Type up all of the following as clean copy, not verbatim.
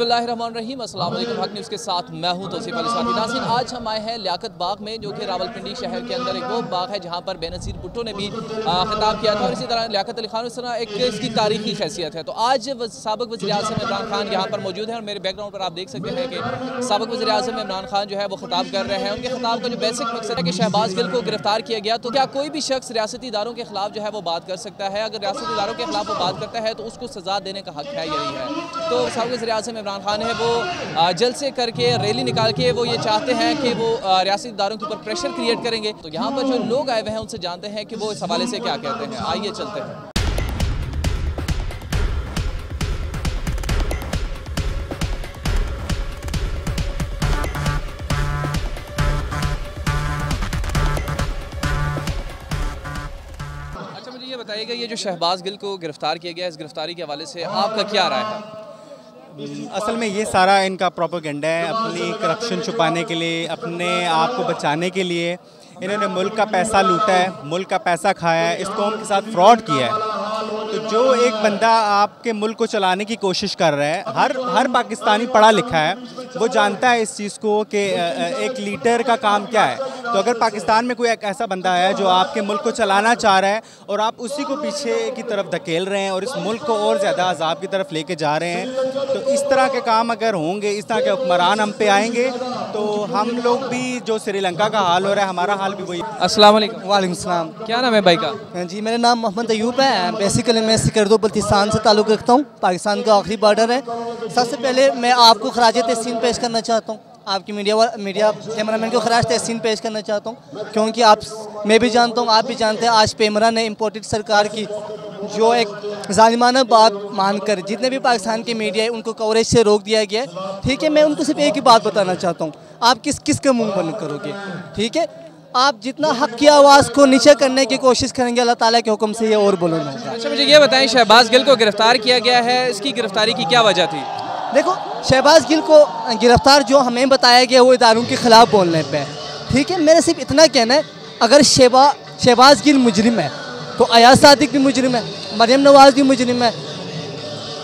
बिस्मिल्लाहिर्रहमानिर्रहीम। अस्सलाम वालेकुम। हक न्यूज़ के साथ मैं हूं तौसीफ अली साथी। नाज़रीन, आज हम आए हैं लियाकत बाग में, जो कि रावलपिंडी शहर के अंदर एक वो बाग है जहां पर बेनज़ीर भुट्टो ने भी खिताब किया था और इसी तरह लियाकत अली खान, इस तरह एक इसकी तारीखी हैसियत है। तो आज साबिक़ वज़ीर-ए-आज़म इमरान खान यहाँ पर मौजूद हैं और मेरे बैकग्राउंड पर आप देख सकते हैं कि साबिक़ वज़ीर-ए-आज़म इमरान खान जो है वो खिताब कर रहे हैं। उनके खिताब का जो बेसिक मकसद है कि शहबाज गिल को गिरफ्तार किया गया, तो क्या कोई भी शख्स रियासती इदारों के खिलाफ जो है वो बात कर सकता है? अगर रियासती इदारों के खिलाफ वो बात करता है तो उसको सज़ा देने का हक है, यही है। तो साबिक़ वज़ीर-ए-आज़म इमरान खान है वो जलसे करके, रैली निकाल के वो ये चाहते हैं कि वो रियासती इदारों के ऊपर प्रेशर क्रिएट करेंगे। तो यहाँ पर जो लोग आए हुए हैं उनसे जानते हैं कि वो इस हवाले से क्या कहते हैं। आइए चलते हैं। अच्छा, मुझे ये बताइएगा, ये जो शहबाज गिल को गिरफ्तार किया गया, इस गिरफ्तारी के हवाले से आपका क्या राय है? असल में ये सारा इनका प्रोपेगेंडा है, अपनी करप्शन छुपाने के लिए, अपने आप को बचाने के लिए। इन्होंने मुल्क का पैसा लूटा है, मुल्क का पैसा खाया है, इस कौम के साथ फ्रॉड किया है। तो जो एक बंदा आपके मुल्क को चलाने की कोशिश कर रहा है, हर पाकिस्तानी पढ़ा लिखा है, वो जानता है इस चीज़ को कि एक लीडर का काम क्या है। तो अगर पाकिस्तान में कोई एक ऐसा बंदा है जो आपके मुल्क को चलाना चाह रहा है और आप उसी को पीछे की तरफ धकेल रहे हैं और इस मुल्क को और ज़्यादा अजाब की तरफ लेके जा रहे हैं, तो इस तरह के काम अगर होंगे, इस तरह के हुक्मरान हम पे आएंगे, तो हम लोग भी जो श्रीलंका का हाल हो रहा है, हमारा हाल भी वही। अस्सलाम वालेकुम। वालेकुम सलाम। क्या नाम है भाई का? जी, मेरा नाम मोहम्मद अयूब है। बेसिकली मैं सिकरदो बल्तिस्तान से ताल्लुक़ रखता हूँ। पाकिस्तान का आखिरी बॉर्डर है। सबसे पहले मैं आपको खराज तहसीन पेश करना चाहता हूँ, आपकी मीडिया कैमरामैन को खराज तहसीन पेश करना चाहता हूँ, क्योंकि मैं भी जानता हूँ, आप भी जानते हैं, आज पेमरा ने इम्पोर्टेड सरकार की जो एक जालिमाना बात मानकर जितने भी पाकिस्तान के मीडिया है उनको कवरेज से रोक दिया गया है। ठीक है, मैं उनको सिर्फ एक ही बात बताना चाहता हूँ, आप किस का मुँह बंद करोगे? ठीक है, आप जितना हक की आवाज़ को नीचे करने की कोशिश करेंगे, अल्लाह ताला के हुक्म से ये और बुलंद होगा। अच्छा, मुझे ये बताएं, शहबाज गिल को गिरफ्तार किया गया है, इसकी गिरफ्तारी की क्या वजह थी? देखो, शहबाज गिल को गिरफ्तार जो हमें बताया गया वो इदारों के खिलाफ बोलने पे। ठीक है, मेरा सिर्फ इतना कहना है, अगर शहबाज गिल मुजरिम है तो अयाज सादिक भी मुजरिम है, मरियम नवाज भी मुजरिम है,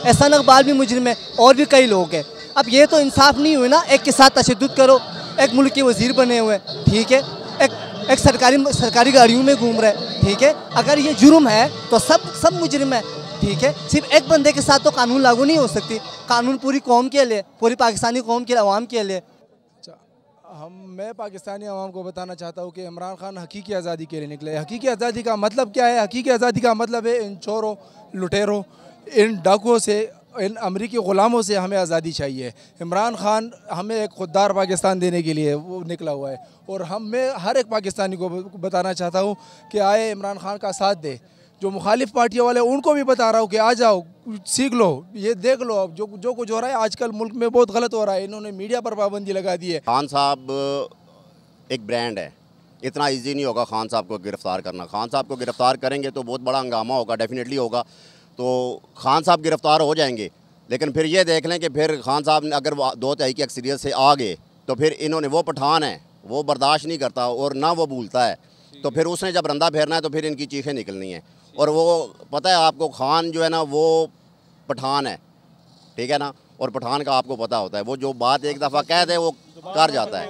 एहसान इकबाल भी मुजरिम है, और भी कई लोग हैं। अब ये तो इंसाफ नहीं हुई ना, एक के साथ तशद्दुद करो, एक मुल्क के वज़ीर बने हुए, ठीक है, एक सरकारी गाड़ियों में घूम रहे। ठीक है, अगर ये जुर्म है तो सब मुजरिम है। ठीक है, सिर्फ एक बंदे के साथ तो कानून लागू नहीं हो सकती। कानून पूरी कौम के लिए, पूरी पाकिस्तानी कौम के अवाम के लिए। मैं पाकिस्तानी अवाम को बताना चाहता हूँ कि इमरान खान हकीकी आज़ादी के लिए निकले। हकीकी आज़ादी का मतलब क्या है? हकीकी आज़ादी का मतलब है इन चोरों, लुटेरों, इन डाकुओं से, इन अमरीकी ग़ुलामों से हमें आज़ादी चाहिए। इमरान खान हमें एक खुददार पाकिस्तान देने के लिए वो निकला हुआ है, और मैं हर एक पाकिस्तानी को बताना चाहता हूँ कि आए इमरान खान का साथ दे। जो मुखालिफ पार्टियों वाले उनको भी बता रहा हूँ कि आ जाओ, सीख लो, ये देख लो अब जो कुछ हो रहा है आजकल मुल्क में बहुत गलत हो रहा है। इन्होंने मीडिया पर पाबंदी लगा दी है। खान साहब एक ब्रांड है, इतना इजी नहीं होगा खान साहब को गिरफ़्तार करना। खान साहब को गिरफ़्तार करेंगे तो बहुत बड़ा हंगामा होगा, डेफिनेटली होगा। तो खान साहब गिरफ़्तार हो जाएंगे, लेकिन फिर ये देख लें कि फिर खान साहब ने अगर 2/3 की अक्सरियत से आ गए तो फिर इन्होंने, वो पठान है, वो बर्दाश्त नहीं करता और ना वो भूलता है, तो फिर उसने जब रंदा फेरना है तो फिर इनकी चीखें निकलनी है। और वो पता है आपको, खान जो है ना वो पठान है, ठीक है ना, और पठान का आपको पता होता है, वो जो बात एक दफ़ा कह दे वो कर जाता है।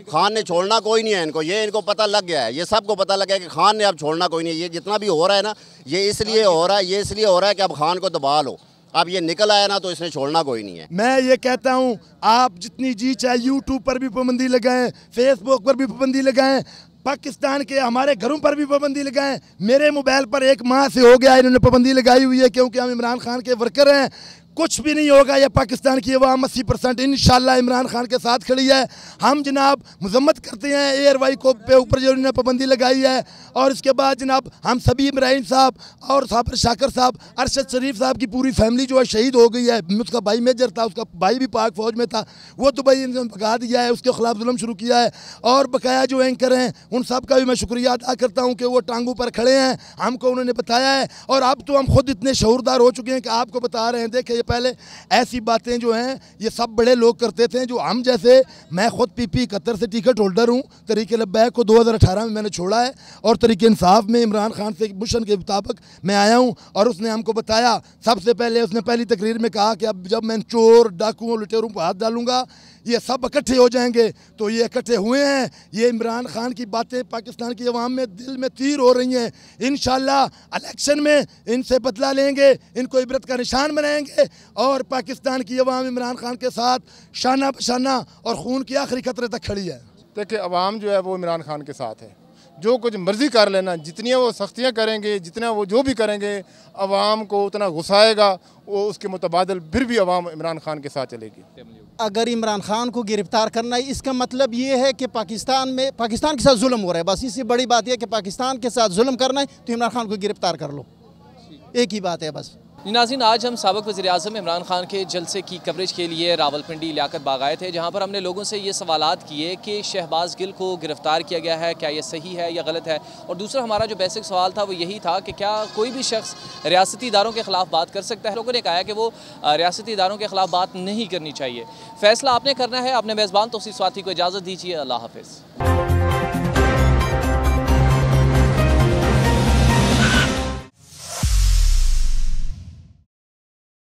खान ने छोड़ना कोई नहीं है इनको, ये इनको पता लग गया है, ये सबको पता लग गया है कि खान ने अब छोड़ना कोई नहीं है। ये जितना भी हो रहा है ना, ये इसलिए हो रहा है कि अब खान को दबा लो। अब ये निकल आया ना तो इसने छोड़ना कोई नहीं है। मैं ये कहता हूँ, आप जितनी जी चाहे यूट्यूब पर भी पाबंदी लगाएं, फेसबुक पर भी पाबंदी लगाएं, पाकिस्तान के हमारे घरों पर भी पाबंदी लगाएं। मेरे मोबाइल पर 1 माह से हो गया इन्होंने पाबंदी लगाई हुई है, क्योंकि हम इमरान खान के वर्कर हैं। कुछ भी नहीं होगा, ये पाकिस्तान की अवाम 80% इंशाल्लाह इमरान खान के साथ खड़ी है। हम जनाब मजम्मत करते हैं एयरवाई को पे ऊपर जो इन्होंने पाबंदी लगाई है। और इसके बाद जनाब हम सभी इब्राहिम साहब और साबर शाकर साहब, अरशद शरीफ साहब की पूरी फैमिली जो है शहीद हो गई है। उसका भाई मेजर था, उसका भाई भी पाक फौज में था, वो तो भाई इन्होंने भगा दिया है, उसके खिलाफ जुल्म शुरू किया है। और बकाया जो एंकर हैं उन सब का भी मैं शुक्रिया अदा करता हूँ कि वो टांगों पर खड़े हैं, हमको उन्होंने बताया है। और अब तो हम खुद इतने शऊरदार हो चुके हैं कि आपको बता रहे हैं, देखें ये पहले ऐसी बातें जो हैं ये सब बड़े लोग करते थे, जो हम जैसे, मैं ख़ुद PP 71 से टिकट होल्डर हूँ। तरीक़े लब्बैक को 2018 में मैंने छोड़ा है और तरीक़े इंसाफ में इमरान खान से मिशन के मुताबिक मैं आया हूँ। और उसने हमको बताया, सबसे पहले उसने पहली तकरीर में कहा कि अब जब मैं चोर डाकुओं लुटेरों पर हाथ डालूंगा ये सब इकट्ठे हो जाएंगे। तो ये इकट्ठे हुए हैं। ये इमरान खान की बातें पाकिस्तान की अवाम में दिल में तीर हो रही हैं। इंशाल्लाह इलेक्शन में इनसे बदला लेंगे, इनको इबरत का निशान बनाएंगे और पाकिस्तान की अवाम इमरान खान के साथ शाना बशाना और खून की आखिरी खतरे तक खड़ी है। देखिए अवाम जो है वो इमरान खान के साथ है, जो कुछ मर्जी कर लेना, जितनी वो सख्तियाँ करेंगे, जितना वो जो भी करेंगे, अवाम को उतना गुस्साएगा, वो उसके मुतबादल फिर भी अवाम इमरान खान के साथ चलेगी। अगर इमरान खान को गिरफ्तार करना है, इसका मतलब ये है कि पाकिस्तान के साथ जुल्म हो रहा है। बस इससे बड़ी बात यह है कि पाकिस्तान के साथ जुल्म करना है तो इमरान खान को गिरफ्तार कर लो, एक ही बात है बस। नाज़रीन, आज हम साबिक़ वज़ीर-ए-आज़म इमरान खान के जलसे की कवरेज के लिए रावलपिंडी लियाकत बाग आए थे, जहाँ पर हमने लोगों से ये सवालात किए कि शहबाज गिल को गिरफ़्तार किया गया है, क्या ये सही है या गलत है। और दूसरा हमारा जो बेसिक सवाल था वो यही था कि क्या कोई भी शख्स रियासती इदारों के ख़िलाफ़ बात कर सकता है। लोगों ने कहा कि वो रियासती इदारों के ख़िलाफ़ बात नहीं करनी चाहिए। फ़ैसला आपने करना है। अपने मेज़बान तौसीफ़ स्वाति को इजाज़त दीजिए। अल्लाह हाफ़िज़।